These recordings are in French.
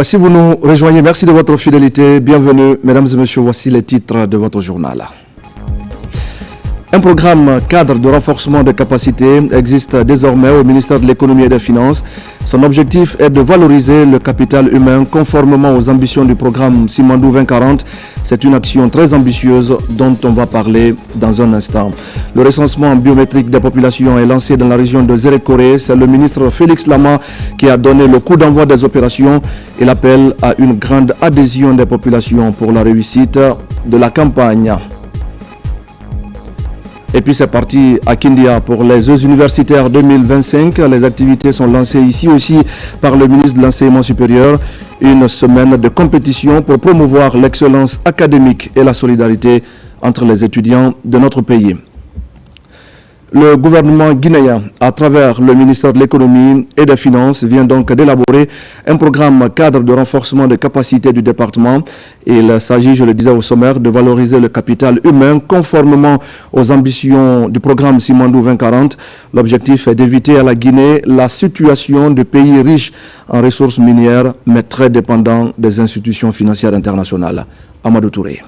Si vous nous rejoignez, merci de votre fidélité. Bienvenue, mesdames et messieurs, voici les titres de votre journal. Un programme cadre de renforcement des capacités existe désormais au ministère de l'économie et des finances. Son objectif est de valoriser le capital humain conformément aux ambitions du programme Simandou 2040. C'est une action très ambitieuse dont on va parler dans un instant. Le recensement biométrique des populations est lancé dans la région de Zérékoré. C'est le ministre Félix Lama qui a donné le coup d'envoi des opérations. Il appelle à une grande adhésion des populations pour la réussite de la campagne. Et puis c'est parti à Kindia pour les Jeux universitaires 2025. Les activités sont lancées ici aussi par le ministre de l'Enseignement supérieur. Une semaine de compétition pour promouvoir l'excellence académique et la solidarité entre les étudiants de notre pays. Le gouvernement guinéen, à travers le ministère de l'économie et des finances, vient donc d'élaborer un programme cadre de renforcement des capacités du département. Il s'agit, je le disais au sommaire, de valoriser le capital humain conformément aux ambitions du programme Simandou 2040. L'objectif est d'éviter à la Guinée la situation de pays riches en ressources minières, mais très dépendants des institutions financières internationales. Amadou Touré.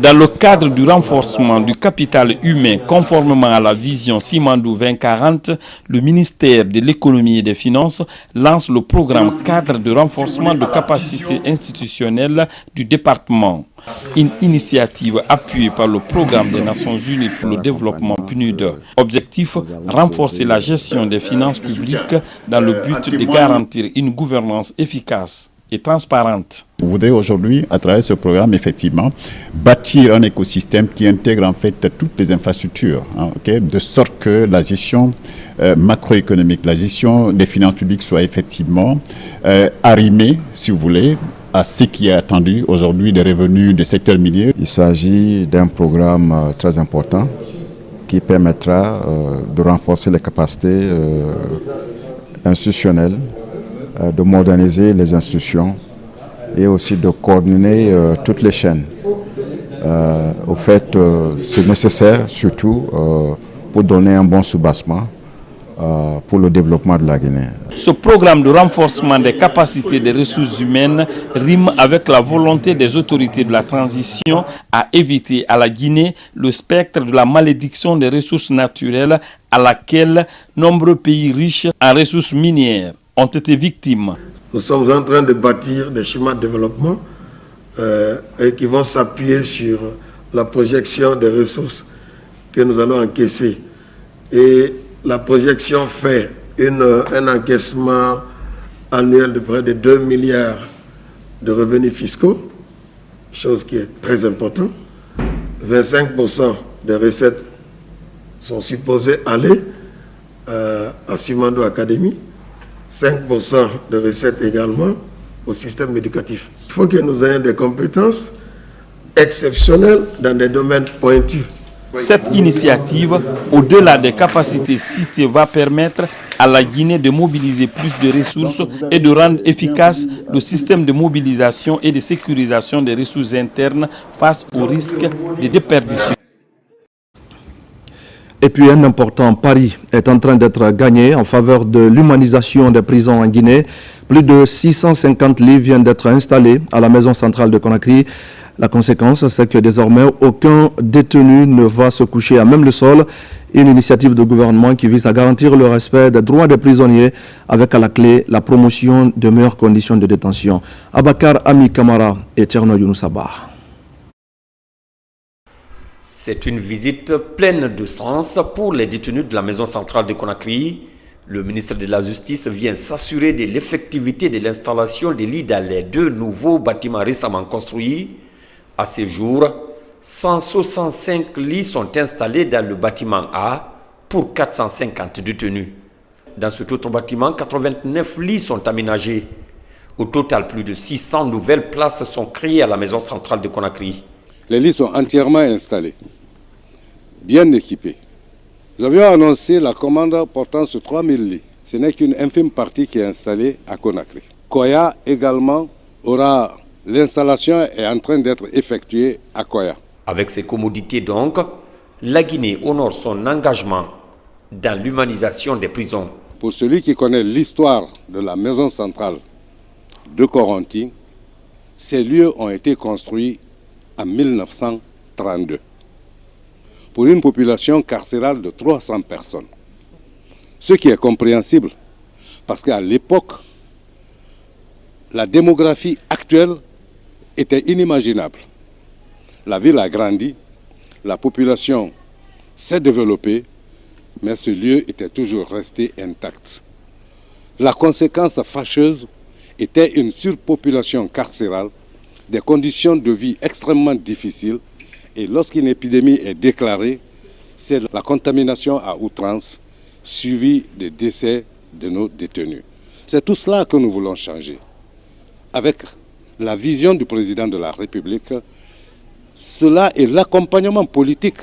Dans le cadre du renforcement du capital humain conformément à la vision Simandou 2040, le ministère de l'économie et des finances lance le programme cadre de renforcement de capacités institutionnelles du département. Une initiative appuyée par le programme des Nations Unies pour le développement PNUD. Objectif, renforcer la gestion des finances publiques dans le but de garantir une gouvernance efficace et transparente. Vous voudrez aujourd'hui, à travers ce programme, effectivement, bâtir un écosystème qui intègre en fait toutes les infrastructures, de sorte que la gestion macroéconomique, la gestion des finances publiques soit effectivement arrimée, si vous voulez, à ce qui est attendu aujourd'hui des revenus du secteur minier. Il s'agit d'un programme très important qui permettra de renforcer les capacités institutionnelles, de moderniser les institutions et aussi de coordonner toutes les chaînes. Au fait, c'est nécessaire surtout pour donner un bon soubassement pour le développement de la Guinée. Ce programme de renforcement des capacités des ressources humaines rime avec la volonté des autorités de la transition à éviter à la Guinée le spectre de la malédiction des ressources naturelles à laquelle nombreux pays riches en ressources minières ont été victimes. Nous sommes en train de bâtir des schémas de développement et qui vont s'appuyer sur la projection des ressources que nous allons encaisser. Et la projection fait un encaissement annuel de près de 2 milliards de revenus fiscaux, chose qui est très importante. 25% des recettes sont supposées aller à Simandou Academy. 5% de recettes également au système éducatif. Il faut que nous ayons des compétences exceptionnelles dans des domaines pointus. Cette initiative, au-delà des capacités citées, va permettre à la Guinée de mobiliser plus de ressources et de rendre efficace le système de mobilisation et de sécurisation des ressources internes face au risque de déperdition. Et puis un important pari est en train d'être gagné en faveur de l'humanisation des prisons en Guinée. Plus de 650 lits viennent d'être installés à la maison centrale de Conakry. La conséquence, c'est que désormais, aucun détenu ne va se coucher à même le sol. Une initiative de gouvernement qui vise à garantir le respect des droits des prisonniers avec à la clé la promotion de meilleures conditions de détention. Abakar Ami Kamara et Tcherno Younoussaba. C'est une visite pleine de sens pour les détenus de la maison centrale de Conakry. Le ministre de la Justice vient s'assurer de l'effectivité de l'installation des lits dans les 2 nouveaux bâtiments récemment construits. À ce jour, 165 lits sont installés dans le bâtiment A pour 450 détenus. Dans cet autre bâtiment, 89 lits sont aménagés. Au total, plus de 600 nouvelles places sont créées à la maison centrale de Conakry. Les lits sont entièrement installés, bien équipés. Nous avions annoncé la commande portant sur 3000 lits. Ce n'est qu'une infime partie qui est installée à Conakry. Koya également aura... L'installation est en train d'être effectuée à Koya. Avec ces commodités donc, la Guinée honore son engagement dans l'humanisation des prisons. Pour celui qui connaît l'histoire de la maison centrale de Corentin, ces lieux ont été construits en 1932 pour une population carcérale de 300 personnes. Ce qui est compréhensible parce qu'à l'époque, la démographie actuelle était inimaginable. La ville a grandi, la population s'est développée, mais ce lieu était toujours resté intact. La conséquence fâcheuse était une surpopulation carcérale, des conditions de vie extrêmement difficiles, et lorsqu'une épidémie est déclarée, c'est la contamination à outrance, suivie des décès de nos détenus. C'est tout cela que nous voulons changer. Avec la vision du président de la République, cela est l'accompagnement politique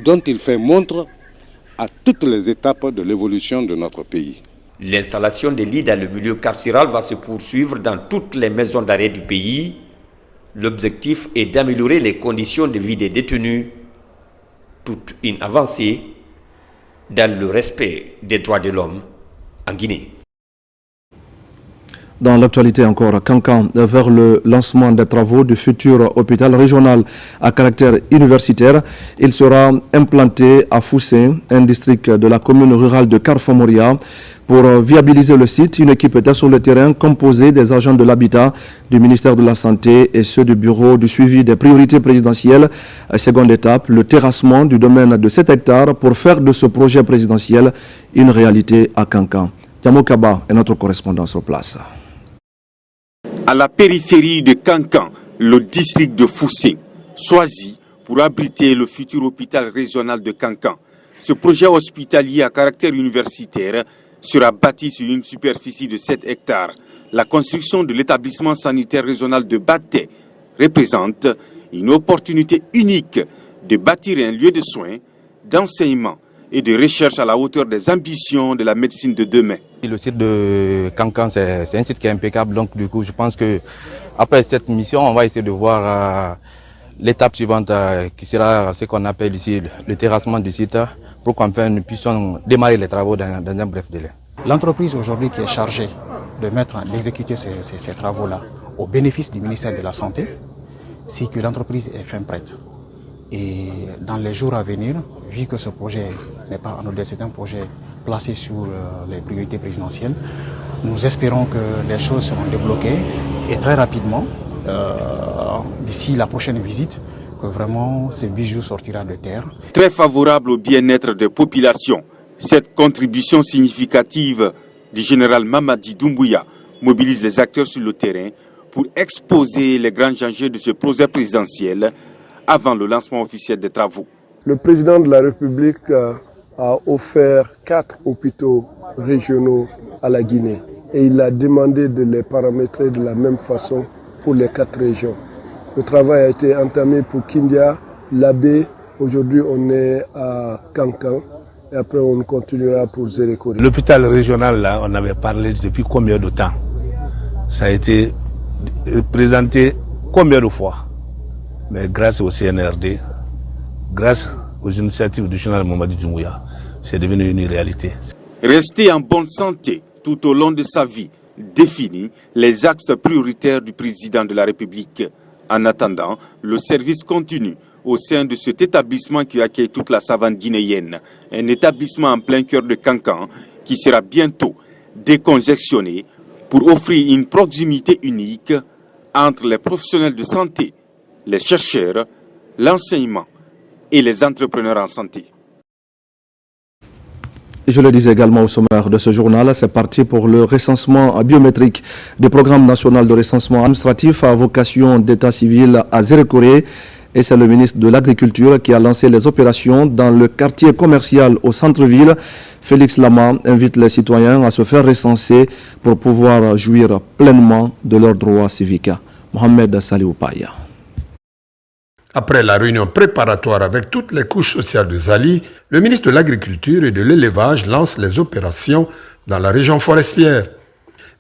dont il fait montre à toutes les étapes de l'évolution de notre pays. L'installation des lits dans le milieu carcéral va se poursuivre dans toutes les maisons d'arrêt du pays. L'objectif est d'améliorer les conditions de vie des détenus, toute une avancée dans le respect des droits de l'homme en Guinée. Dans l'actualité encore, à Kankan, vers le lancement des travaux du futur hôpital régional à caractère universitaire, il sera implanté à Foussé, un district de la commune rurale de Carfamoria. Pour viabiliser le site, une équipe était sur le terrain composée des agents de l'habitat, du ministère de la Santé et ceux du bureau du suivi des priorités présidentielles. Seconde étape, le terrassement du domaine de 7 hectares pour faire de ce projet présidentiel une réalité à Kankan. Diamo Kaba est notre correspondant sur place. À la périphérie de Kankan, le district de Foussé, choisi pour abriter le futur hôpital régional de Kankan. Ce projet hospitalier à caractère universitaire sera bâti sur une superficie de 7 hectares. La construction de l'établissement sanitaire régional de Baté représente une opportunité unique de bâtir un lieu de soins, d'enseignement et de recherche à la hauteur des ambitions de la médecine de demain. Le site de Kankan, c'est un site qui est impeccable, donc du coup je pense que après cette mission, on va essayer de voir l'étape suivante qui sera ce qu'on appelle ici le terrassement du site pour qu'enfin nous puissions démarrer les travaux dans un bref délai. L'entreprise aujourd'hui qui est chargée d'exécuter ces travaux-là au bénéfice du ministère de la Santé, c'est que l'entreprise est fin prête. Et dans les jours à venir, vu que ce projet n'est pas anodin, c'est un projet placé sur les priorités présidentielles, nous espérons que les choses seront débloquées et très rapidement, d'ici la prochaine visite, que vraiment ce bijou sortira de terre. Très favorable au bien-être des populations, cette contribution significative du général Mamadi Doumbouya mobilise les acteurs sur le terrain pour exposer les grands enjeux de ce projet présidentiel avant le lancement officiel des travaux. Le président de la République a offert 4 hôpitaux régionaux à la Guinée et il a demandé de les paramétrer de la même façon pour les 4 régions. Le travail a été entamé pour Kindia, Labé. Aujourd'hui, on est à Kankan et après on continuera pour Zérekori. L'hôpital régional, là, on avait parlé depuis combien de temps? Ça a été présenté combien de fois? Mais grâce au CNRD, grâce aux initiatives du général Mamadi Doumbouya, c'est devenu une réalité. Rester en bonne santé tout au long de sa vie définit les axes prioritaires du président de la République. En attendant, le service continue au sein de cet établissement qui accueille toute la savane guinéenne. Un établissement en plein cœur de Kankan qui sera bientôt décongestionné pour offrir une proximité unique entre les professionnels de santé, les chercheurs, l'enseignement et les entrepreneurs en santé. Je le disais également au sommaire de ce journal, c'est parti pour le recensement biométrique du programme national de recensement administratif à vocation d'état civil à Zérekori. Et c'est le ministre de l'Agriculture qui a lancé les opérations dans le quartier commercial au centre-ville. Félix Lama invite les citoyens à se faire recenser pour pouvoir jouir pleinement de leurs droits civiques. Mohamed Saliou Paya. Après la réunion préparatoire avec toutes les couches sociales de Zali, le ministre de l'Agriculture et de l'Élevage lance les opérations dans la région forestière.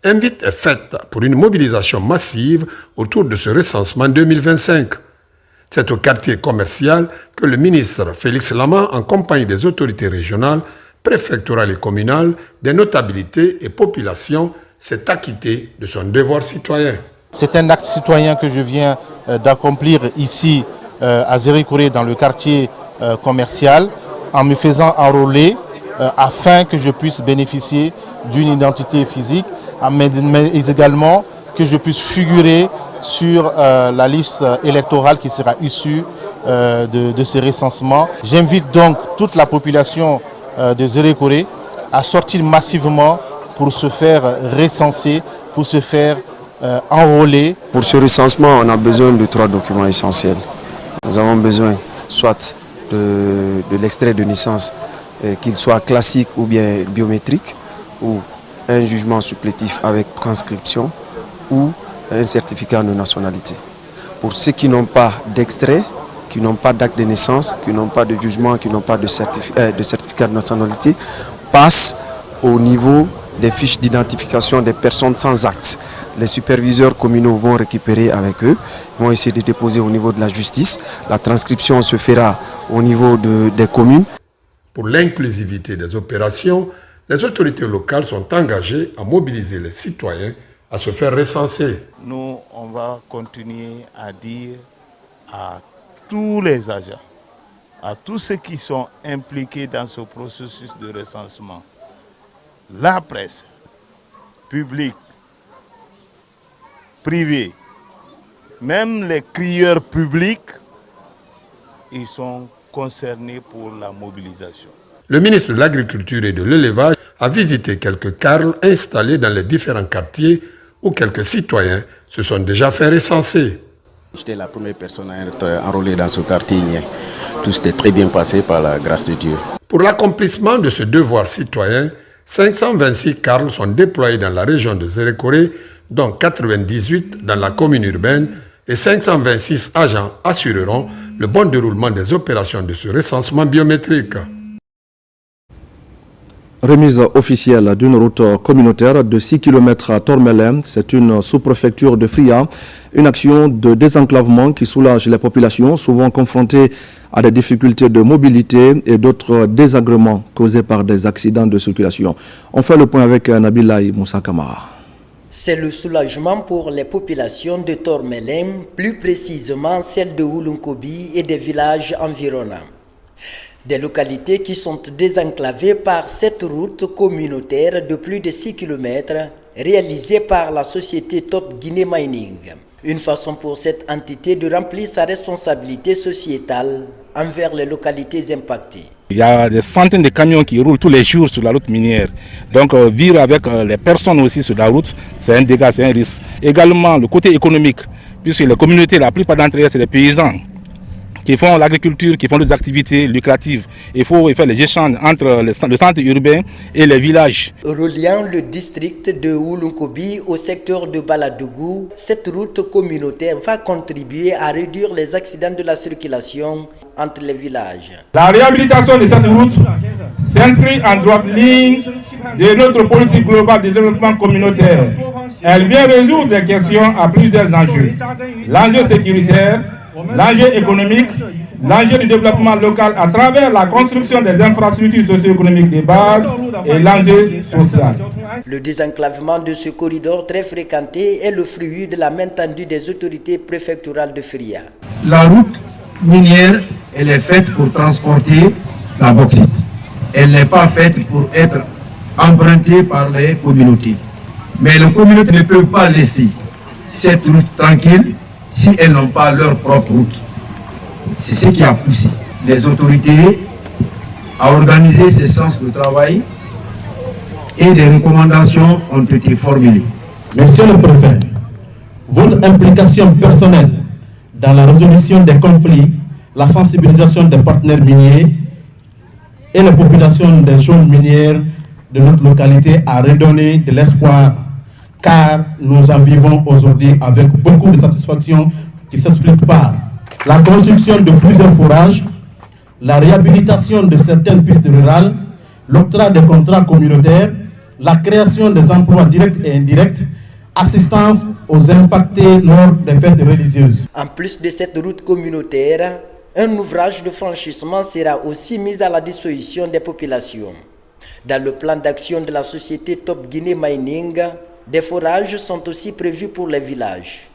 Invite est faite pour une mobilisation massive autour de ce recensement 2025. C'est au quartier commercial que le ministre Félix Lama, en compagnie des autorités régionales, préfectorales et communales, des notabilités et populations, s'est acquitté de son devoir citoyen. C'est un acte citoyen que je viens d'accomplir ici à Zérékoré dans le quartier commercial en me faisant enrôler afin que je puisse bénéficier d'une identité physique, mais également que je puisse figurer sur la liste électorale qui sera issue de ces recensements. J'invite donc toute la population de Zérékoré à sortir massivement pour se faire recenser, pour se faire enrôler. Pour ce recensement, on a besoin de 3 documents essentiels. Nous avons besoin soit de l'extrait de naissance, qu'il soit classique ou bien biométrique, ou un jugement supplétif avec transcription, ou un certificat de nationalité. Pour ceux qui n'ont pas d'extrait, qui n'ont pas d'acte de naissance, qui n'ont pas de jugement, qui n'ont pas de certificat de nationalité, passent au niveau des fiches d'identification des personnes sans acte. Les superviseurs communaux vont récupérer avec eux, vont essayer de déposer au niveau de la justice. La transcription se fera au niveau des communes. Pour l'inclusivité des opérations, les autorités locales sont engagées à mobiliser les citoyens à se faire recenser. Nous, on va continuer à dire à tous les agents, à tous ceux qui sont impliqués dans ce processus de recensement, la presse, publique, privée, même les crieurs publics, ils sont concernés pour la mobilisation. Le ministre de l'Agriculture et de l'Élevage a visité quelques carles installés dans les différents quartiers où quelques citoyens se sont déjà fait recenser. J'étais la première personne à être enrôlée dans ce quartier. Tout s'était très bien passé par la grâce de Dieu. Pour l'accomplissement de ce devoir citoyen, 526 carles sont déployés dans la région de Zérékoré, dont 98 dans la commune urbaine, et 526 agents assureront le bon déroulement des opérations de ce recensement biométrique. Remise officielle d'une route communautaire de 6 km à Tormelin, c'est une sous-préfecture de Fria, une action de désenclavement qui soulage les populations souvent confrontées à des difficultés de mobilité et d'autres désagréments causés par des accidents de circulation. On fait le point avec Nabilaï Moussa Kamara. C'est le soulagement pour les populations de Tormelin, plus précisément celles de Oulunkobi et des villages environnants. Des localités qui sont désenclavées par cette route communautaire de plus de 6 km réalisée par la société Top Guinée Mining. Une façon pour cette entité de remplir sa responsabilité sociétale envers les localités impactées. Il y a des centaines de camions qui roulent tous les jours sur la route minière. Donc vivre avec les personnes aussi sur la route, c'est un dégât, c'est un risque. Également le côté économique, puisque les communautés, la plupart d'entre elles, c'est des paysans qui font l'agriculture, qui font des activités lucratives. Il faut faire les échanges entre le centre urbain et les villages. Reliant le district de Oulunkobi au secteur de Baladougou, cette route communautaire va contribuer à réduire les accidents de la circulation entre les villages. La réhabilitation de cette route s'inscrit en droite ligne de notre politique globale de développement communautaire. Elle vient résoudre des questions à plusieurs enjeux. L'enjeu sécuritaire, l'enjeu économique, l'enjeu du développement local à travers la construction des infrastructures socio-économiques de base et l'enjeu social. Le désenclavement de ce corridor très fréquenté est le fruit de la main tendue des autorités préfectorales de Fria. La route minière, elle est faite pour transporter la bauxite. Elle n'est pas faite pour être empruntée par les communautés. Mais les communautés ne peuvent pas laisser cette route tranquille si elles n'ont pas leur propre route. C'est ce qui a poussé les autorités à organiser ces séances de travail et des recommandations ont été formulées. Monsieur le préfet, votre implication personnelle dans la résolution des conflits, la sensibilisation des partenaires miniers et les populations des zones minières de notre localité a redonné de l'espoir, car nous en vivons aujourd'hui avec beaucoup de satisfaction qui s'explique par la construction de plusieurs forages, la réhabilitation de certaines pistes rurales, l'octroi des contrats communautaires, la création des emplois directs et indirects, assistance aux impactés lors des fêtes religieuses. En plus de cette route communautaire, un ouvrage de franchissement sera aussi mis à la disposition des populations. Dans le plan d'action de la société Top Guinée Mining, Des forages sont aussi prévus pour les villages.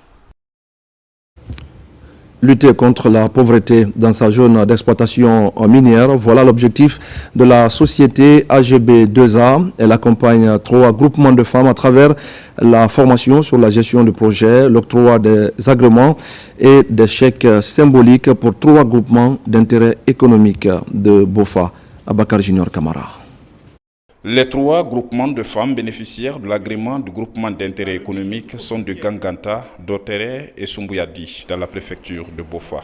Lutter contre la pauvreté dans sa zone d'exploitation minière, voilà l'objectif de la société AGB2A. Elle accompagne 3 groupements de femmes à travers la formation sur la gestion de projets, l'octroi des agréments et des chèques symboliques pour 3 groupements d'intérêt économique de Bofa. Abakar Junior Kamara. Les 3 groupements de femmes bénéficiaires de l'agrément du groupement d'intérêt économique sont de Ganganta, Dotere et Sumbouyadi dans la préfecture de Bofa.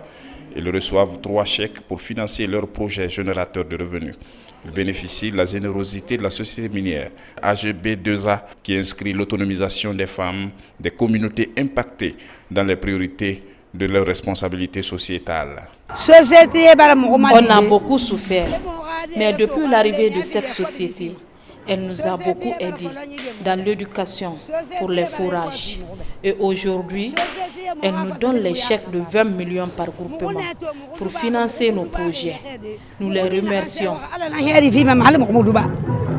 Ils reçoivent 3 chèques pour financer leurs projets générateurs de revenus. Ils bénéficient de la générosité de la société minière AGB2A qui inscrit l'autonomisation des femmes des communautés impactées dans les priorités de leurs responsabilités sociétales. On a beaucoup souffert, mais depuis l'arrivée de cette société, elle nous a beaucoup aidés dans l'éducation pour les fourrages. Et aujourd'hui, elle nous donne les chèques de 20 millions par groupement pour financer nos projets. Nous les remercions.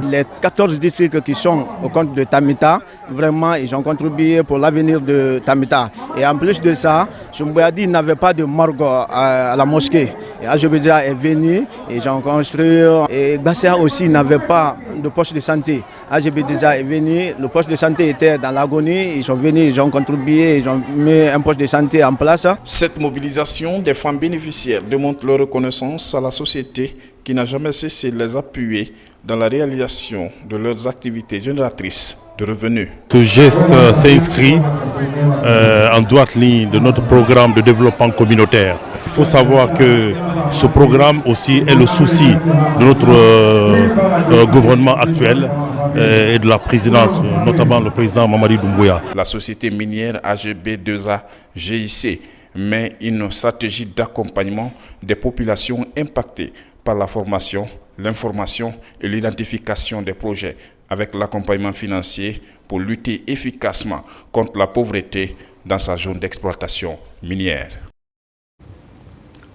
Les 14 districts qui sont au compte de Tamita, vraiment, ils ont contribué pour l'avenir de Tamita. Et en plus de ça, Sumbouyadi n'avait pas de morgue à la mosquée. Et AGB2A est venu, ils ont construit. Et Bassia aussi n'avait pas de poste de santé. AGB2A est venu, le poste de santé était dans l'agonie. Ils sont venus, ils ont contribué, ils ont mis un poste de santé en place. Cette mobilisation des femmes bénéficiaires démontre leur reconnaissance à la société qui n'a jamais cessé de les appuyer dans la réalisation de leurs activités génératrices de revenus. Ce geste s'inscrit en droite ligne de notre programme de développement communautaire. Il faut savoir que ce programme aussi est le souci de notre gouvernement actuel et de la présidence, notamment le président Mamadi Doumbouya. La société minière AGB2A GIC met une stratégie d'accompagnement des populations impactées par la formation, l'information et l'identification des projets avec l'accompagnement financier pour lutter efficacement contre la pauvreté dans sa zone d'exploitation minière.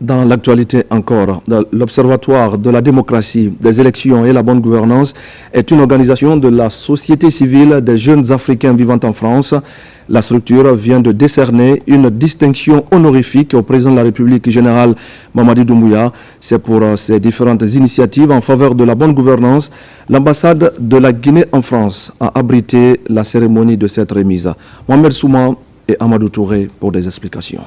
Dans l'actualité encore, l'Observatoire de la démocratie, des élections et la bonne gouvernance est une organisation de la société civile des jeunes Africains vivant en France. La structure vient de décerner une distinction honorifique au président de la République général Mamadi Doumbouya. C'est pour ces différentes initiatives en faveur de la bonne gouvernance. L'ambassade de la Guinée en France a abrité la cérémonie de cette remise. Mohamed Souma et Amadou Touré pour des explications.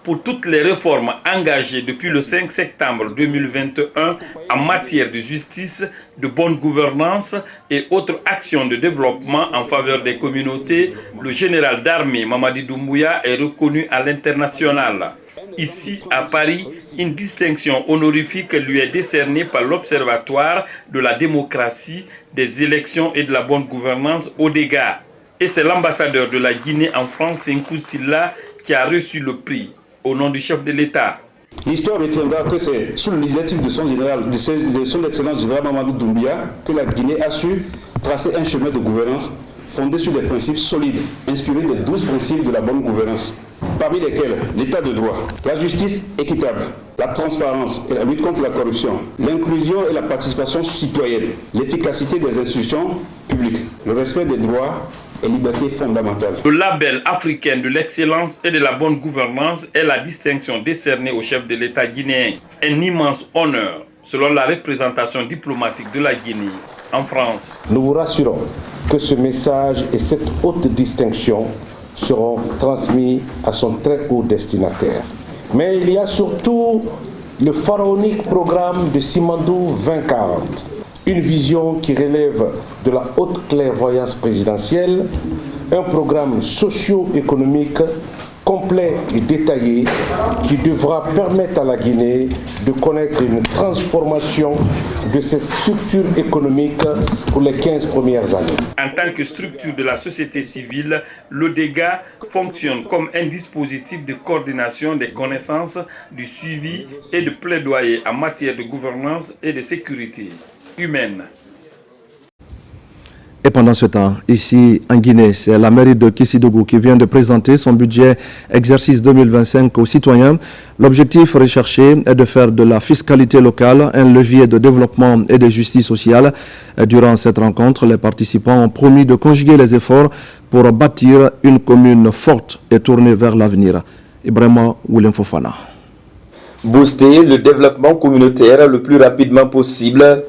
Pour toutes les réformes engagées depuis le 5 septembre 2021 en matière de justice, de bonne gouvernance et autres actions de développement en faveur des communautés, le général d'armée Mamadi Doumbouya est reconnu à l'international. Ici, à Paris, une distinction honorifique lui est décernée par l'Observatoire de la démocratie, des élections et de la bonne gouvernance ODEGA. Et c'est l'ambassadeur de la Guinée en France, Senkou Silla, qui a reçu le prix au nom du chef de l'État. L'histoire retiendra que c'est sous l'initiative de son excellence général Mamadou Doumbouya que la Guinée a su tracer un chemin de gouvernance fondé sur des principes solides, inspirés des 12 principes de la bonne gouvernance, parmi lesquels l'état de droit, la justice équitable, la transparence et la lutte contre la corruption, l'inclusion et la participation citoyenne, l'efficacité des institutions publiques, le respect des droits et libertés fondamentales. Le label africain de l'excellence et de la bonne gouvernance est la distinction décernée au chef de l'État guinéen. Un immense honneur, selon la représentation diplomatique de la Guinée en France. Nous vous rassurons que ce message et cette haute distinction seront transmis à son très haut destinataire. Mais il y a surtout le pharaonique programme de Simandou 2040. Une vision qui relève de la haute clairvoyance présidentielle, un programme socio-économique complet et détaillé qui devra permettre à la Guinée de connaître une transformation de ses structures économiques pour les 15 premières années. En tant que structure de la société civile, l'ODEGA fonctionne comme un dispositif de coordination des connaissances, du suivi et de plaidoyer en matière de gouvernance et de sécurité humaine. Et pendant ce temps, ici en Guinée, c'est la mairie de Kissidougou qui vient de présenter son budget exercice 2025 aux citoyens. L'objectif recherché est de faire de la fiscalité locale un levier de développement et de justice sociale. Durant cette rencontre, les participants ont promis de conjuguer les efforts pour bâtir une commune forte et tournée vers l'avenir. Ibrahima Willem Fofana. Booster le développement communautaire le plus rapidement possible.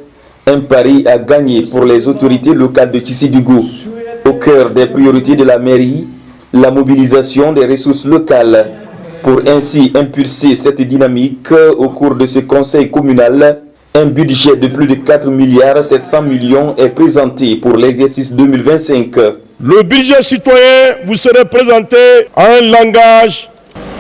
Un pari à gagner pour les autorités locales de Kissidougou. Au cœur des priorités de la mairie, la mobilisation des ressources locales. Pour ainsi impulser cette dynamique au cours de ce conseil communal, un budget de plus de 4 milliards 700 millions est présenté pour l'exercice 2025. Le budget citoyen vous sera présenté en un langage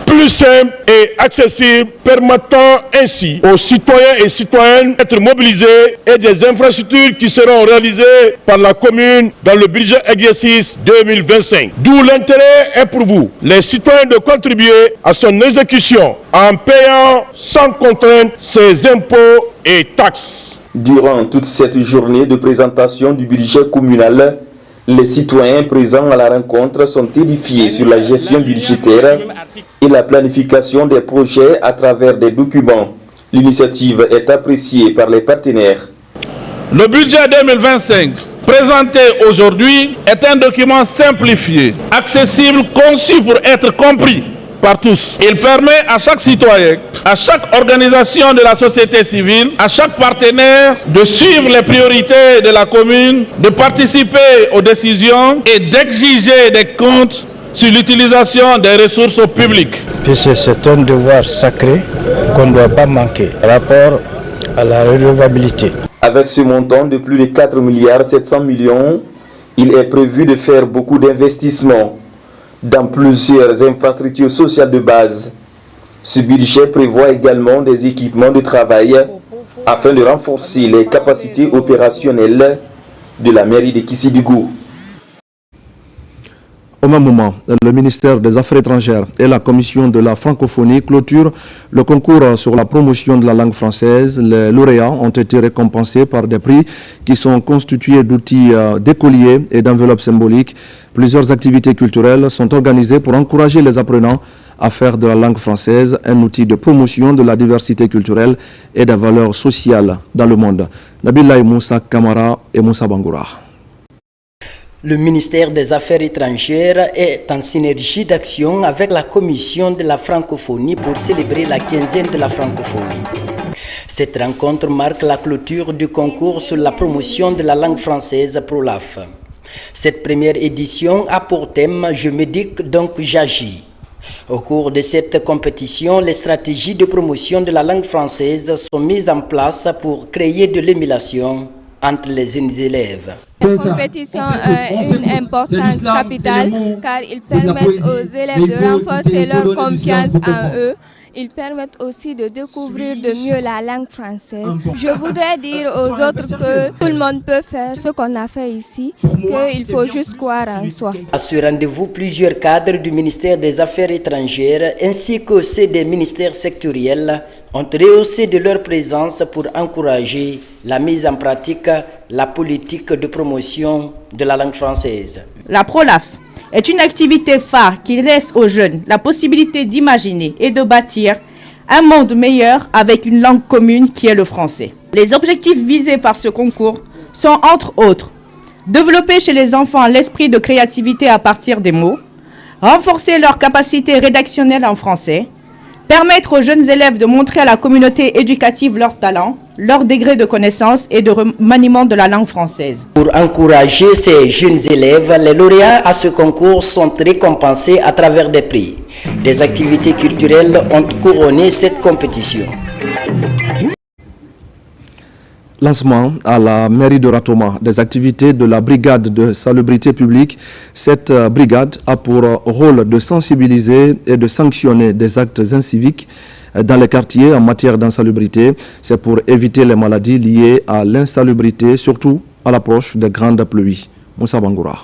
plus simple et accessible, permettant ainsi aux citoyens et citoyennes d'être mobilisés et des infrastructures qui seront réalisées par la commune dans le budget exercice 2025. D'où l'intérêt est pour vous, les citoyens, de contribuer à son exécution en payant sans contrainte ses impôts et taxes. Durant toute cette journée de présentation du budget communal, les citoyens présents à la rencontre sont édifiés sur la gestion budgétaire et la planification des projets à travers des documents. L'initiative est appréciée par les partenaires. Le budget 2025 présenté aujourd'hui est un document simplifié, accessible, conçu pour être compris par tous. Il permet à chaque citoyen, à chaque organisation de la société civile, à chaque partenaire de suivre les priorités de la commune, de participer aux décisions et d'exiger des comptes sur l'utilisation des ressources publiques. Puisque c'est un devoir sacré qu'on ne doit pas manquer par rapport à la redevabilité. Avec ce montant de plus de 4 milliards 700 millions, il est prévu de faire beaucoup d'investissements dans plusieurs infrastructures sociales de base. Ce budget prévoit également des équipements de travail afin de renforcer les capacités opérationnelles de la mairie de Kissidougou. Au même moment, le ministère des Affaires étrangères et la Commission de la francophonie clôturent le concours sur la promotion de la langue française. Les lauréats ont été récompensés par des prix qui sont constitués d'outils d'écoliers et d'enveloppes symboliques. Plusieurs activités culturelles sont organisées pour encourager les apprenants à faire de la langue française un outil de promotion de la diversité culturelle et des valeurs sociales dans le monde. Nabila Moussa Kamara et Moussa Bangoura. Le ministère des Affaires étrangères est en synergie d'action avec la Commission de la francophonie pour célébrer la 15e de la francophonie. Cette rencontre marque la clôture du concours sur la promotion de la langue française ProLAF. Cette première édition a pour thème « Je médique donc j'agis ». Au cours de cette compétition, les stratégies de promotion de la langue française sont mises en place pour créer de l'émulation entre les jeunes élèves. La compétition a une importance capitale car ils permettent aux élèves de renforcer leur confiance en eux. Ils permettent aussi de découvrir de mieux la langue française. Je voudrais dire aux autres que tout le monde peut faire ce qu'on a fait ici, qu'il faut juste croire en soi. À ce rendez-vous, plusieurs cadres du ministère des Affaires étrangères ainsi que ceux des ministères sectoriels ont rehaussé de leur présence pour encourager la mise en pratique la politique de promotion de la langue française. La ProLAF est une activité phare qui laisse aux jeunes la possibilité d'imaginer et de bâtir un monde meilleur avec une langue commune qui est le français. Les objectifs visés par ce concours sont entre autres développer chez les enfants l'esprit de créativité à partir des mots, renforcer leur capacité rédactionnelle en français, permettre aux jeunes élèves de montrer à la communauté éducative leurs talents, leur degré de connaissance et de remaniement de la langue française. Pour encourager ces jeunes élèves, les lauréats à ce concours sont récompensés à travers des prix. Des activités culturelles ont couronné cette compétition. Lancement à la mairie de Ratoma des activités de la brigade de salubrité publique. Cette brigade a pour rôle de sensibiliser et de sanctionner des actes inciviques dans les quartiers en matière d'insalubrité. C'est pour éviter les maladies liées à l'insalubrité, surtout à l'approche des grandes pluies. Moussa Bangoura.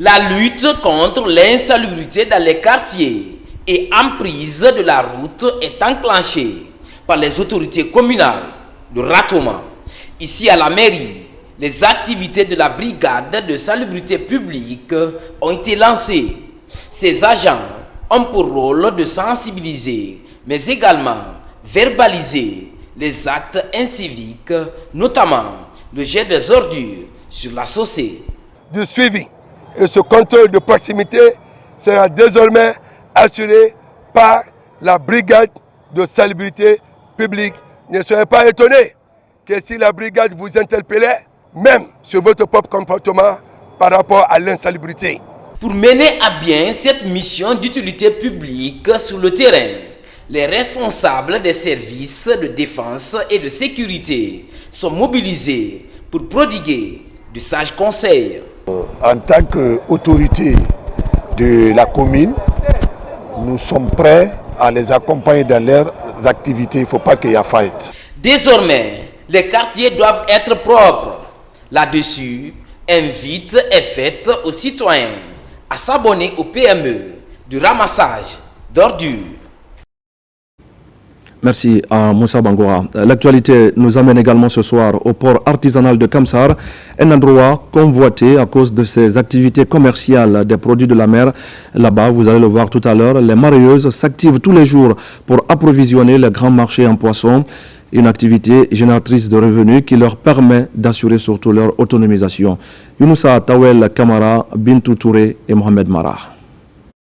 La lutte contre l'insalubrité dans les quartiers et emprise de la route est enclenchée par les autorités communales de Ratoma. Ici à la mairie, les activités de la brigade de salubrité publique ont été lancées. Ces agents ont pour rôle de sensibiliser, mais également verbaliser les actes inciviques, notamment le jet des ordures sur la chaussée. Du suivi et ce contrôle de proximité sera désormais assuré par la brigade de salubrité publique. Ne soyez pas étonnés que si la brigade vous interpellait, même sur votre propre comportement par rapport à l'insalubrité. Pour mener à bien cette mission d'utilité publique sur le terrain, les responsables des services de défense et de sécurité sont mobilisés pour prodiguer de sages conseils. En tant qu'autorité de la commune, nous sommes prêts à les accompagner dans leurs activités. Il ne faut pas qu'il y ait faillite. Désormais, les quartiers doivent être propres. Là-dessus, invite est faite aux citoyens à s'abonner au PME du ramassage d'ordures. Merci à Moussa Bangora. L'actualité nous amène également ce soir au port artisanal de Kamsar, un endroit convoité à cause de ses activités commerciales des produits de la mer. Là-bas, vous allez le voir tout à l'heure, les mareyeuses s'activent tous les jours pour approvisionner les grands marchés en poissons. Une activité génératrice de revenus qui leur permet d'assurer surtout leur autonomisation. Younoussa Tawel Kamara, Bintou Touré et Mohamed Mara.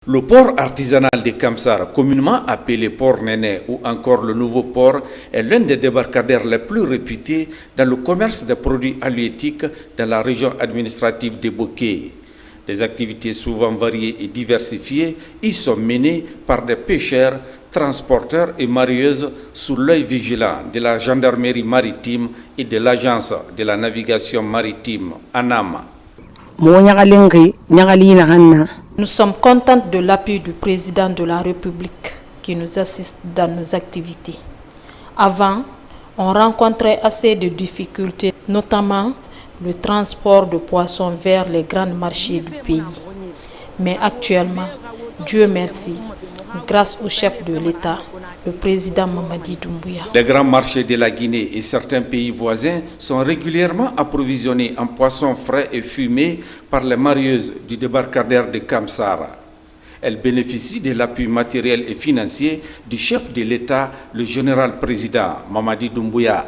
Le port artisanal de Kamsar, communément appelé port Néné ou encore le nouveau port, est l'un des débarcadères les plus réputés dans le commerce des produits halieutiques dans la région administrative de Boké. Des activités souvent variées et diversifiées y sont menées par des pêcheurs, transporteurs et mareyeuses sous l'œil vigilant de la gendarmerie maritime et de l'agence de la navigation maritime, ANAMA. Nous sommes contents de l'appui du président de la République qui nous assiste dans nos activités. Avant, on rencontrait assez de difficultés, notamment le transport de poissons vers les grands marchés du pays. Mais actuellement, Dieu merci, grâce au chef de l'État, le président Mamadi Doumbouya. Les grands marchés de la Guinée et certains pays voisins sont régulièrement approvisionnés en poissons frais et fumés par les mareyeuses du débarcadère de Kamsar. Elles bénéficient de l'appui matériel et financier du chef de l'État, le général président Mamadi Doumbouya.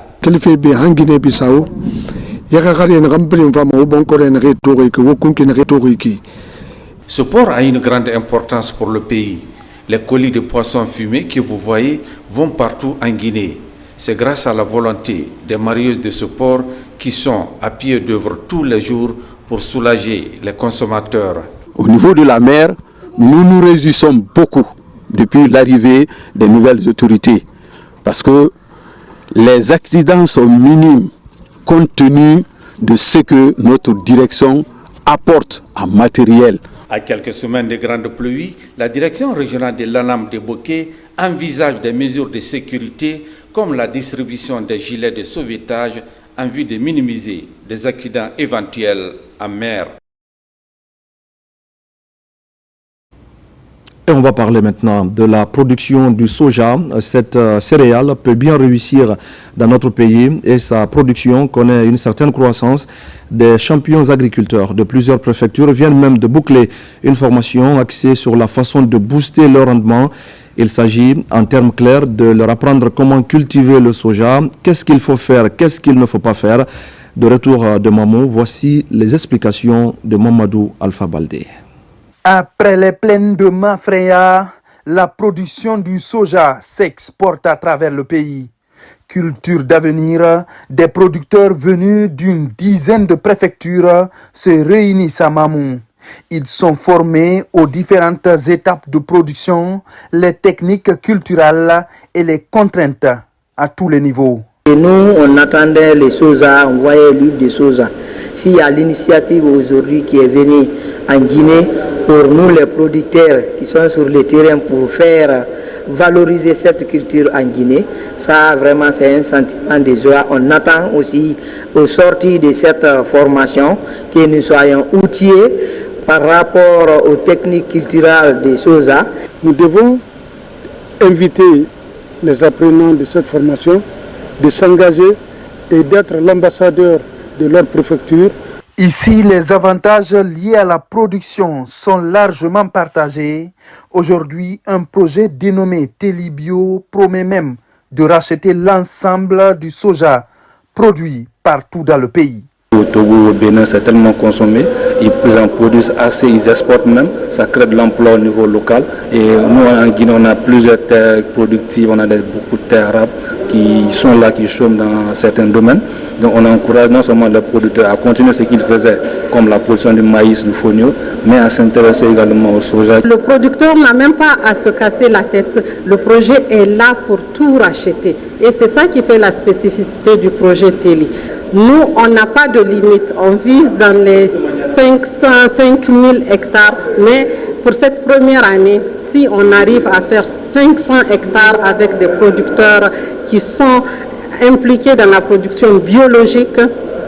Ce port a une grande importance pour le pays. Les colis de poissons fumés que vous voyez vont partout en Guinée. C'est grâce à la volonté des mareyeuses de ce port qui sont à pied d'œuvre tous les jours pour soulager les consommateurs. Au niveau de la mer, nous nous réjouissons beaucoup depuis l'arrivée des nouvelles autorités parce que les accidents sont minimes compte tenu de ce que notre direction apporte en matériel. À quelques semaines de grandes pluies, la direction régionale de l'ANAM de Boké envisage des mesures de sécurité comme la distribution des gilets de sauvetage en vue de minimiser des accidents éventuels en mer. Et on va parler maintenant de la production du soja. Cette céréale peut bien réussir dans notre pays et sa production connaît une certaine croissance. Des champions agriculteurs de plusieurs préfectures viennent même de boucler une formation axée sur la façon de booster leur rendement. Il s'agit, en termes clairs, de leur apprendre comment cultiver le soja, qu'est-ce qu'il faut faire, qu'est-ce qu'il ne faut pas faire. De retour de Mamou, voici les explications de Mamadou Alpha Baldé. Après les plaines de Mafreya, la production du soja s'exporte à travers le pays. Culture d'avenir, des producteurs venus d'une dizaine de préfectures se réunissent à Mamou. Ils sont formés aux différentes étapes de production, les techniques culturelles et les contraintes à tous les niveaux. Et nous, on attendait les soja, on voyait l'huile de soja. S'il y a l'initiative aujourd'hui qui est venue en Guinée, pour nous les producteurs qui sont sur le terrain pour faire valoriser cette culture en Guinée, ça vraiment c'est un sentiment de joie. On attend aussi au sortir de cette formation que nous soyons outillés par rapport aux techniques culturelles des soja. Nous devons inviter les apprenants de cette formation de s'engager et d'être l'ambassadeur de leur préfecture. Ici, les avantages liés à la production sont largement partagés. Aujourd'hui, un projet dénommé Telibio promet même de racheter l'ensemble du soja produit partout dans le pays. Au Togo, au Bénin, c'est tellement consommé, ils en produisent assez, ils exportent même, ça crée de l'emploi au niveau local. Et nous, en Guinée, on a plusieurs terres productives, on a beaucoup de terres arabes qui sont là, qui chôment dans certains domaines. Donc on encourage non seulement les producteurs à continuer ce qu'ils faisaient, comme la production du maïs, du fonio, mais à s'intéresser également au soja. Le producteur n'a même pas à se casser la tête. Le projet est là pour tout racheter. Et c'est ça qui fait la spécificité du projet Téli. Nous, on n'a pas de limite. On vise dans les 5 000 hectares. Mais pour cette première année, si on arrive à faire 500 hectares avec des producteurs qui sont impliqués dans la production biologique,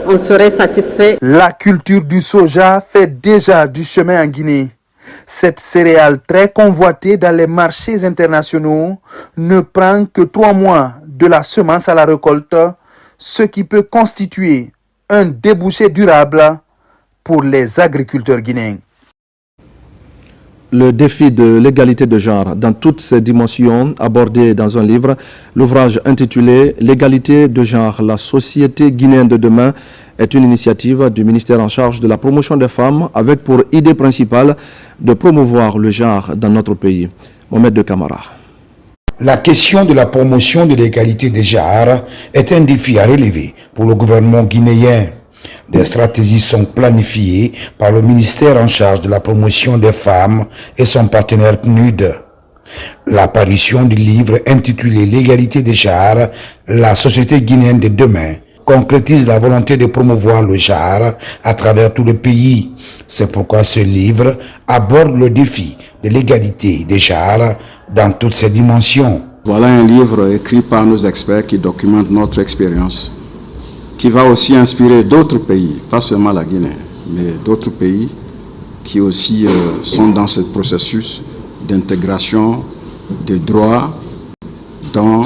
on serait satisfait. La culture du soja fait déjà du chemin en Guinée. Cette céréale très convoitée dans les marchés internationaux ne prend que 3 mois de la semence à la récolte, ce qui peut constituer un débouché durable pour les agriculteurs guinéens. Le défi de l'égalité de genre dans toutes ses dimensions abordé dans un livre, l'ouvrage intitulé « L'égalité de genre, la société guinéenne de demain » est une initiative du ministère en charge de la promotion des femmes avec pour idée principale de promouvoir le genre dans notre pays. Mohamed de Camara. La question de la promotion de l'égalité des genres est un défi à relever pour le gouvernement guinéen. Des stratégies sont planifiées par le ministère en charge de la promotion des femmes et son partenaire PNUD. L'apparition du livre intitulé « L'égalité des genres, la société guinéenne de demain » concrétise la volonté de promouvoir le genre à travers tout le pays. C'est pourquoi ce livre aborde le défi de l'égalité des genres dans toutes ses dimensions. Voilà un livre écrit par nos experts qui documente notre expérience, qui va aussi inspirer d'autres pays, pas seulement la Guinée, mais d'autres pays qui aussi sont dans ce processus d'intégration des droits dans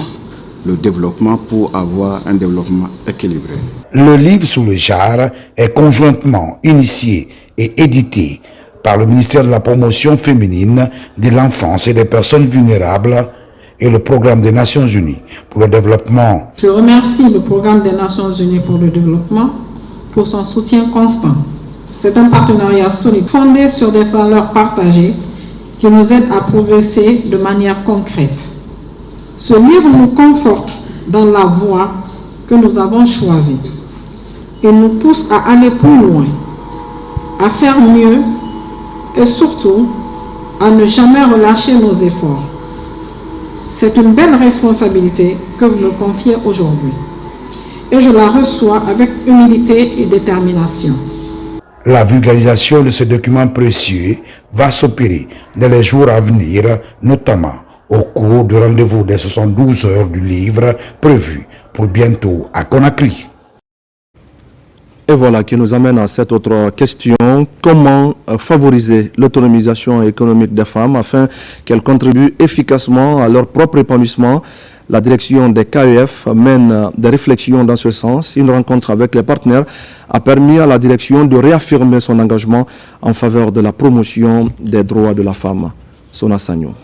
le développement pour avoir un développement équilibré. Le livre sur le genre est conjointement initié et édité par le ministère de la Promotion féminine, de l'enfance et des personnes vulnérables et le Programme des Nations Unies pour le développement. Je remercie le Programme des Nations Unies pour le développement pour son soutien constant. C'est un partenariat solide, fondé sur des valeurs partagées qui nous aident à progresser de manière concrète. Ce livre nous conforte dans la voie que nous avons choisie et nous pousse à aller plus loin, à faire mieux et surtout à ne jamais relâcher nos efforts. C'est une belle responsabilité que vous me confiez aujourd'hui et je la reçois avec humilité et détermination. La vulgarisation de ce document précieux va s'opérer dans les jours à venir, notamment au cours du rendez-vous des 72 heures du livre prévu pour bientôt à Conakry. Et voilà qui nous amène à cette autre question. Comment favoriser l'autonomisation économique des femmes afin qu'elles contribuent efficacement à leur propre épanouissement? La direction des KEF mène des réflexions dans ce sens. Une rencontre avec les partenaires a permis à la direction de réaffirmer son engagement en faveur de la promotion des droits de la femme. Sona Sagno.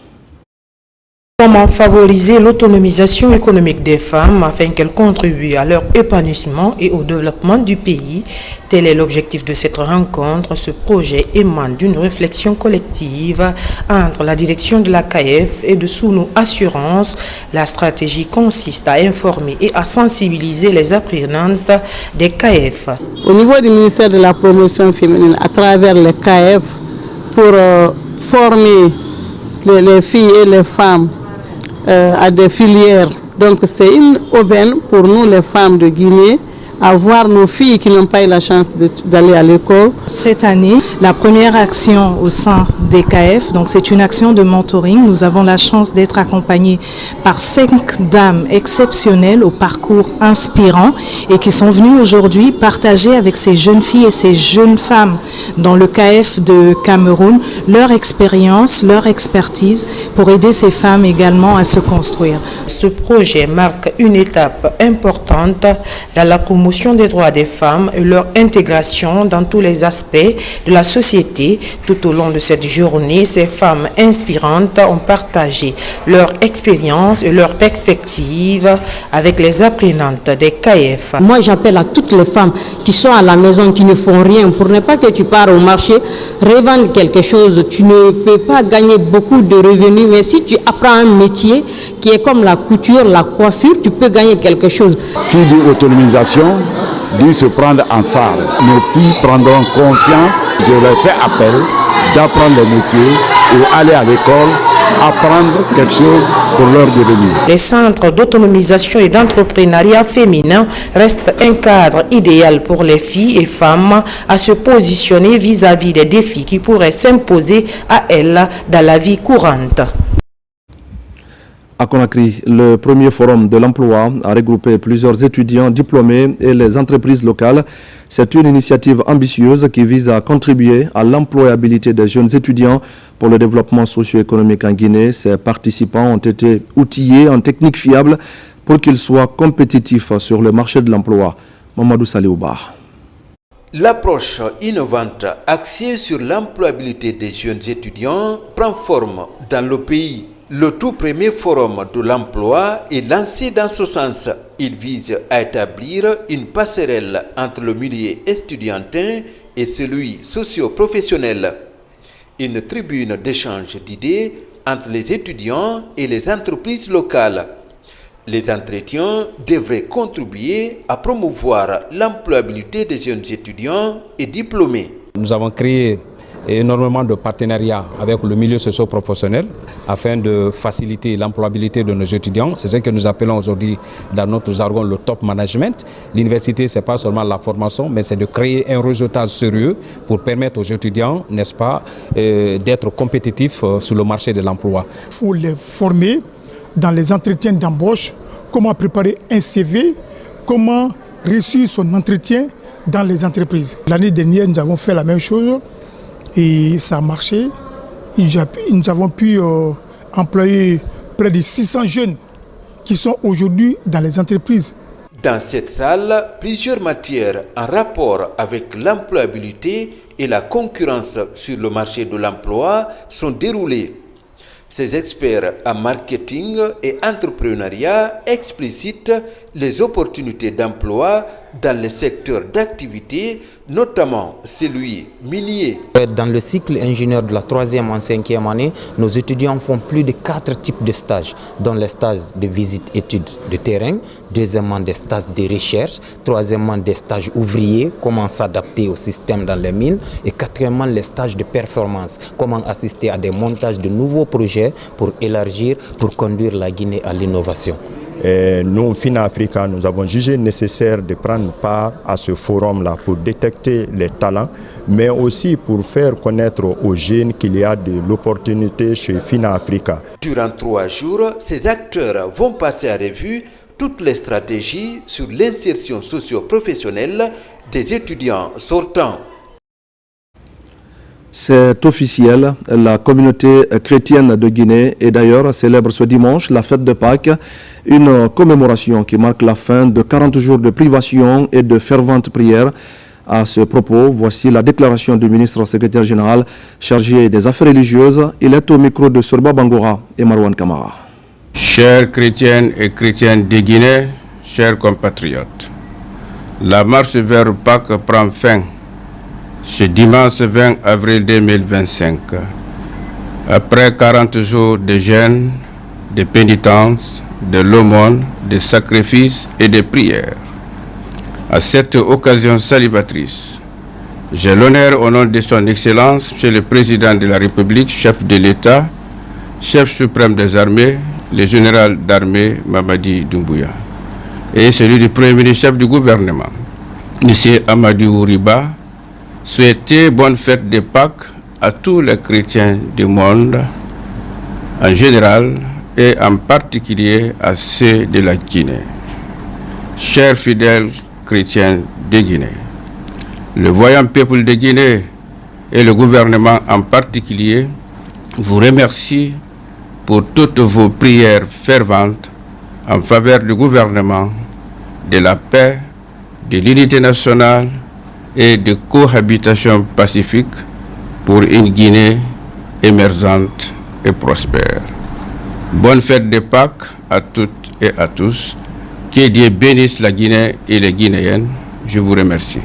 Comment favoriser l'autonomisation économique des femmes afin qu'elles contribuent à leur épanouissement et au développement du pays? Tel est l'objectif de cette rencontre. Ce projet émane d'une réflexion collective entre la direction de la KF et de Sounou Assurance. La stratégie consiste à informer et à sensibiliser les apprenantes des KF. Au niveau du ministère de la promotion féminine, à travers les KF, pour former les filles et les femmes à des filières. Donc c'est une aubaine pour nous les femmes de Guinée à voir nos filles qui n'ont pas eu la chance d'aller à l'école. Cette année, la première action au sein des KF, donc c'est une action de mentoring. Nous avons la chance d'être accompagnés par 5 dames exceptionnelles au parcours inspirant et qui sont venues aujourd'hui partager avec ces jeunes filles et ces jeunes femmes dans le KF de Cameroun leur expérience, leur expertise pour aider ces femmes également à se construire. Ce projet marque une étape importante dans la promotion promotion des droits des femmes et leur intégration dans tous les aspects de la société. Tout au long de cette journée, ces femmes inspirantes ont partagé leur expérience et leurs perspectives avec les apprenantes des CAEF. Moi, j'appelle à toutes les femmes qui sont à la maison, qui ne font rien, pour ne pas que tu pars au marché, revendre quelque chose. Tu ne peux pas gagner beaucoup de revenus, mais si tu apprends un métier qui est comme la couture, la coiffure, tu peux gagner quelque chose. Qui dit autonomisation dit se prendre en charge. Nos filles prendront conscience, je leur fais appel d'apprendre le métier ou aller à l'école, apprendre quelque chose pour leur devenir. Les centres d'autonomisation et d'entrepreneuriat féminin restent un cadre idéal pour les filles et femmes à se positionner vis-à-vis des défis qui pourraient s'imposer à elles dans la vie courante. À Conakry, le premier forum de l'emploi a regroupé plusieurs étudiants diplômés et les entreprises locales. C'est une initiative ambitieuse qui vise à contribuer à l'employabilité des jeunes étudiants pour le développement socio-économique en Guinée. Ces participants ont été outillés en techniques fiables pour qu'ils soient compétitifs sur le marché de l'emploi. Mamadou Saliouba. L'approche innovante axée sur l'employabilité des jeunes étudiants prend forme dans le pays. Le tout premier forum de l'emploi est lancé dans ce sens. Il vise à établir une passerelle entre le milieu estudiantin et celui socio-professionnel. Une tribune d'échange d'idées entre les étudiants et les entreprises locales. Les entretiens devraient contribuer à promouvoir l'employabilité des jeunes étudiants et diplômés. Nous avons créé énormément de partenariats avec le milieu socio-professionnel afin de faciliter l'employabilité de nos étudiants. C'est ce que nous appelons aujourd'hui dans notre jargon le top management. L'université, ce n'est pas seulement la formation, mais c'est de créer un résultat sérieux pour permettre aux étudiants, n'est-ce pas, d'être compétitifs sur le marché de l'emploi. Il faut les former dans les entretiens d'embauche, comment préparer un CV, comment réussir son entretien dans les entreprises. L'année dernière, nous avons fait la même chose. Et ça a marché. Nous avons pu employer près de 600 jeunes qui sont aujourd'hui dans les entreprises. Dans cette salle, plusieurs matières en rapport avec l'employabilité et la concurrence sur le marché de l'emploi sont déroulées. Ces experts en marketing et entrepreneuriat explicitent les opportunités d'emploi dans les secteurs d'activité, notamment celui minier. Dans le cycle ingénieur de la 3e en 5e année, nos étudiants font plus de 4 types de stages, dont les stages de visite-études de terrain, deuxièmement des stages de recherche, troisièmement des stages ouvriers, comment s'adapter au système dans les mines, et quatrièmement les stages de performance, comment assister à des montages de nouveaux projets pour élargir, pour conduire la Guinée à l'innovation. Nous, FINAFRICA, nous avons jugé nécessaire de prendre part à ce forum-là pour détecter les talents, mais aussi pour faire connaître aux jeunes qu'il y a de l'opportunité chez FINAFRICA. Durant 3 jours, ces acteurs vont passer à revue toutes les stratégies sur l'insertion socio-professionnelle des étudiants sortants. C'est officiel, la communauté chrétienne de Guinée et d'ailleurs célèbre ce dimanche la fête de Pâques, une commémoration qui marque la fin de 40 jours de privation et de ferventes prières. À ce propos, voici la déclaration du ministre secrétaire général chargé des affaires religieuses. Il est au micro de Sorba Bangora et Marwan Kamara. Chers chrétiennes et chrétiens de Guinée, chers compatriotes, la marche vers Pâques prend fin ce dimanche 20 avril 2025, après 40 jours de jeûne, de pénitence, de l'aumône, de sacrifices et de prières. À cette occasion salutatrice, j'ai l'honneur au nom de son Excellence, Monsieur le Président de la République, chef de l'État, chef suprême des armées, le général d'armée Mamadi Doumbouya, et celui du Premier ministre chef du gouvernement, M. Amadou Riba, souhaiter bonne fête de Pâques à tous les chrétiens du monde en général et en particulier à ceux de la Guinée. Chers fidèles chrétiens de Guinée, le voyant peuple de Guinée et le gouvernement en particulier vous remercie pour toutes vos prières ferventes en faveur du gouvernement, de la paix de l'unité nationale et de cohabitation pacifique pour une Guinée émergente et prospère. Bonne fête de Pâques à toutes et à tous. Que Dieu bénisse la Guinée et les Guinéennes. Je vous remercie.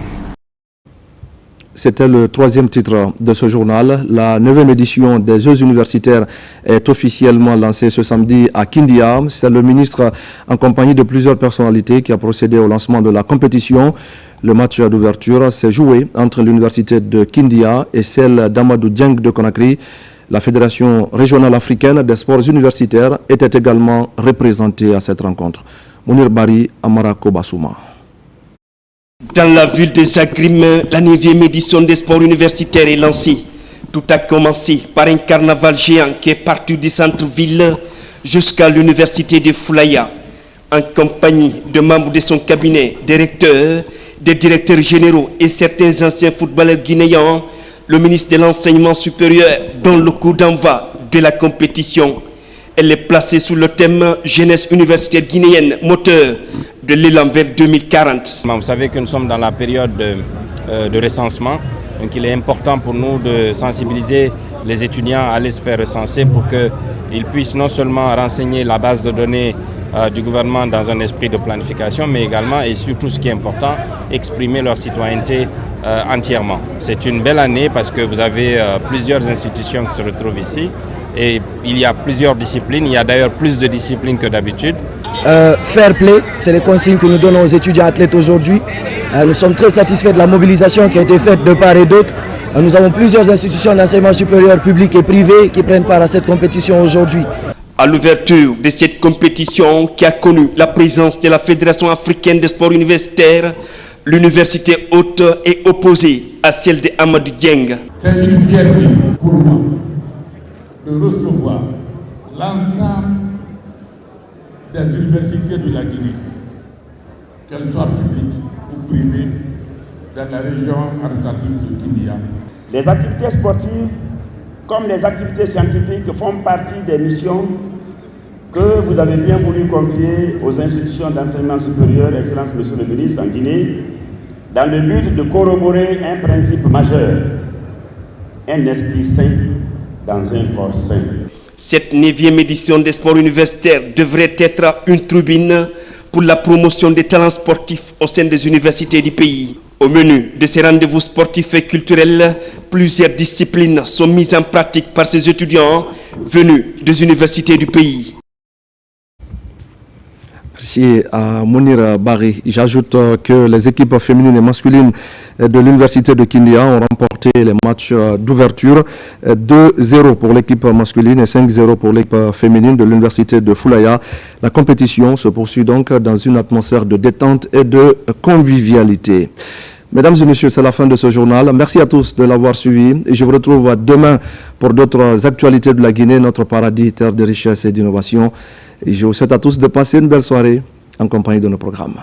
C'était le troisième titre de ce journal. La 9e édition des Jeux universitaires est officiellement lancée ce samedi à Kindia. C'est le ministre en compagnie de plusieurs personnalités qui a procédé au lancement de la compétition. Le match d'ouverture s'est joué entre l'université de Kindia et celle d'Amadou Dieng de Conakry. La Fédération régionale africaine des sports universitaires était également représentée à cette rencontre. Mounir Bari, Amarako Bassouma. Dans la ville de Zagreb, la 9e édition des sports universitaires est lancée. Tout a commencé par un carnaval géant qui est parti du centre-ville jusqu'à l'université de Foulaya. En compagnie de membres de son cabinet, des recteurs, des directeurs généraux et certains anciens footballeurs guinéens, le ministre de l'Enseignement supérieur donne le coup d'envoi de la compétition. Elle est placée sous le thème Jeunesse universitaire guinéenne, moteur de l'élan vers 2040. Vous savez que nous sommes dans la période de recensement, donc il est important pour nous de sensibiliser les étudiants à aller se faire recenser pour qu'ils puissent non seulement renseigner la base de données du gouvernement dans un esprit de planification, mais également et surtout ce qui est important, exprimer leur citoyenneté entièrement. C'est une belle année parce que vous avez plusieurs institutions qui se retrouvent ici. Et il y a plusieurs disciplines, il y a d'ailleurs plus de disciplines que d'habitude. Fair play, c'est les consignes que nous donnons aux étudiants athlètes aujourd'hui. Nous sommes très satisfaits de la mobilisation qui a été faite de part et d'autre. Nous avons plusieurs institutions d'enseignement supérieur public et privé qui prennent part à cette compétition aujourd'hui. À l'ouverture de cette compétition qui a connu la présence de la Fédération africaine des sports universitaires, l'université haute est opposée à celle de Amadou Dieng. C'est une fierté pour moi de recevoir l'ensemble des universités de la Guinée, qu'elles soient publiques ou privées, dans la région administrative de Kindia. Les activités sportives, comme les activités scientifiques, font partie des missions que vous avez bien voulu confier aux institutions d'enseignement supérieur, Excellence Monsieur le ministre, en Guinée, dans le but de corroborer un principe majeur, un esprit sain dans un corps sain. Cette 9e édition des sports universitaires devrait être une tribune pour la promotion des talents sportifs au sein des universités du pays. Au menu de ces rendez-vous sportifs et culturels, plusieurs disciplines sont mises en pratique par ces étudiants venus des universités du pays. Merci à Mounir Bari. J'ajoute que les équipes féminines et masculines de l'université de Kindia ont remporté les matchs d'ouverture 2-0 pour l'équipe masculine et 5-0 pour l'équipe féminine de l'université de Foulaya. La compétition se poursuit donc dans une atmosphère de détente et de convivialité. Mesdames et messieurs, c'est la fin de ce journal. Merci à tous de l'avoir suivi et je vous retrouve demain pour d'autres actualités de la Guinée, notre paradis, terre de richesse et d'innovation. Et je vous souhaite à tous de passer une belle soirée en compagnie de nos programmes.